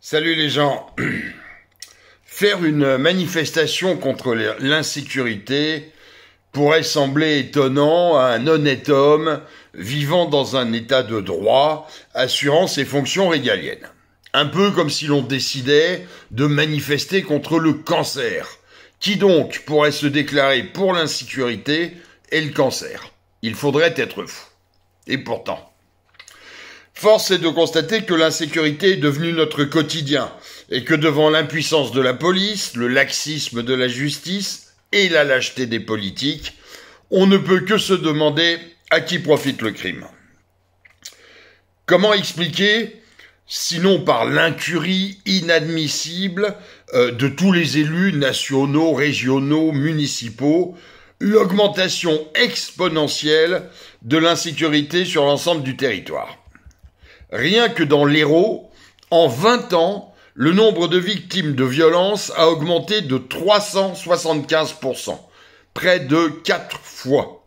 Salut les gens. Faire une manifestation contre l'insécurité pourrait sembler étonnant à un honnête homme vivant dans un état de droit, assurant ses fonctions régaliennes. Un peu comme si l'on décidait de manifester contre le cancer. Qui donc pourrait se déclarer pour l'insécurité et le cancer? Il faudrait être fou. Et pourtant, force est de constater que l'insécurité est devenue notre quotidien et que devant l'impuissance de la police, le laxisme de la justice et la lâcheté des politiques, on ne peut que se demander à qui profite le crime. Comment expliquer, sinon par l'incurie inadmissible de tous les élus nationaux, régionaux, municipaux, l'augmentation exponentielle de l'insécurité sur l'ensemble du territoire? Rien que dans l'Hérault, en 20 ans, le nombre de victimes de violences a augmenté de 375%, près de 4 fois.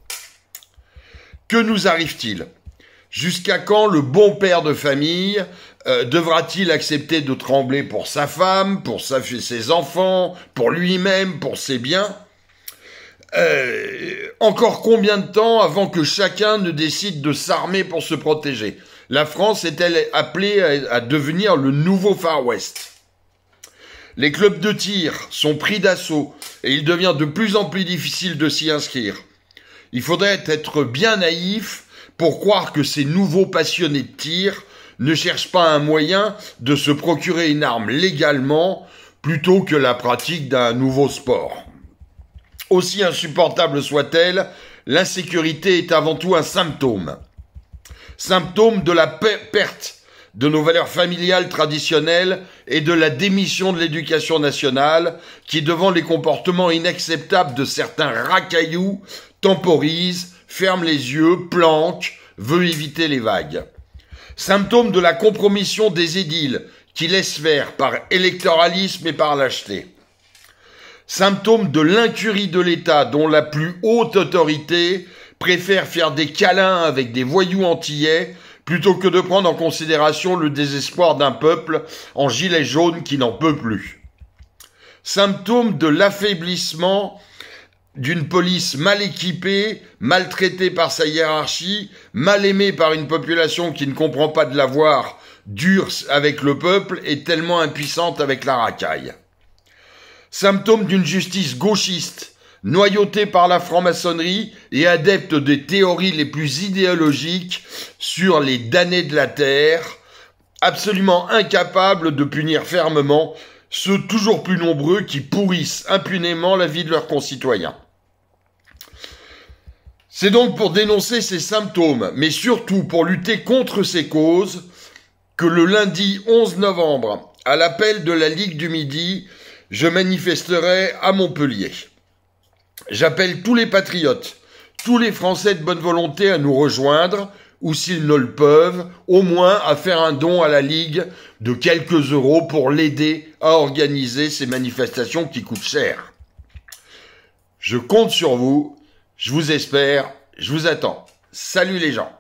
Que nous arrive-t-il? Jusqu'à quand le bon père de famille devra-t-il accepter de trembler pour sa femme, pour ses enfants, pour lui-même, pour ses biens? Encore combien de temps avant que chacun ne décide de s'armer pour se protéger? La France est-elle appelée à devenir le nouveau Far West? Les clubs de tir sont pris d'assaut et il devient de plus en plus difficile de s'y inscrire. Il faudrait être bien naïf pour croire que ces nouveaux passionnés de tir ne cherchent pas un moyen de se procurer une arme légalement plutôt que la pratique d'un nouveau sport. Aussi insupportable soit-elle, l'insécurité est avant tout un symptôme. Symptôme de la perte de nos valeurs familiales traditionnelles et de la démission de l'éducation nationale qui, devant les comportements inacceptables de certains racailloux, temporise, ferme les yeux, planque, veut éviter les vagues. Symptôme de la compromission des édiles qui laissent faire par électoralisme et par lâcheté. Symptôme de l'incurie de l'État dont la plus haute autorité préfère faire des câlins avec des voyous antillais plutôt que de prendre en considération le désespoir d'un peuple en gilet jaune qui n'en peut plus. Symptôme de l'affaiblissement d'une police mal équipée, maltraitée par sa hiérarchie, mal aimée par une population qui ne comprend pas de l'avoir, dure avec le peuple et tellement impuissante avec la racaille. Symptôme d'une justice gauchiste, noyautée par la franc-maçonnerie et adepte des théories les plus idéologiques sur les damnés de la terre, absolument incapable de punir fermement ceux toujours plus nombreux qui pourrissent impunément la vie de leurs concitoyens. C'est donc pour dénoncer ces symptômes, mais surtout pour lutter contre ces causes, que le lundi 11 novembre, à l'appel de la Ligue du Midi, je manifesterai à Montpellier. J'appelle tous les patriotes, tous les Français de bonne volonté à nous rejoindre, ou s'ils ne le peuvent, au moins à faire un don à la Ligue de quelques euros pour l'aider à organiser ces manifestations qui coûtent cher. Je compte sur vous, je vous espère, je vous attends. Salut les gens!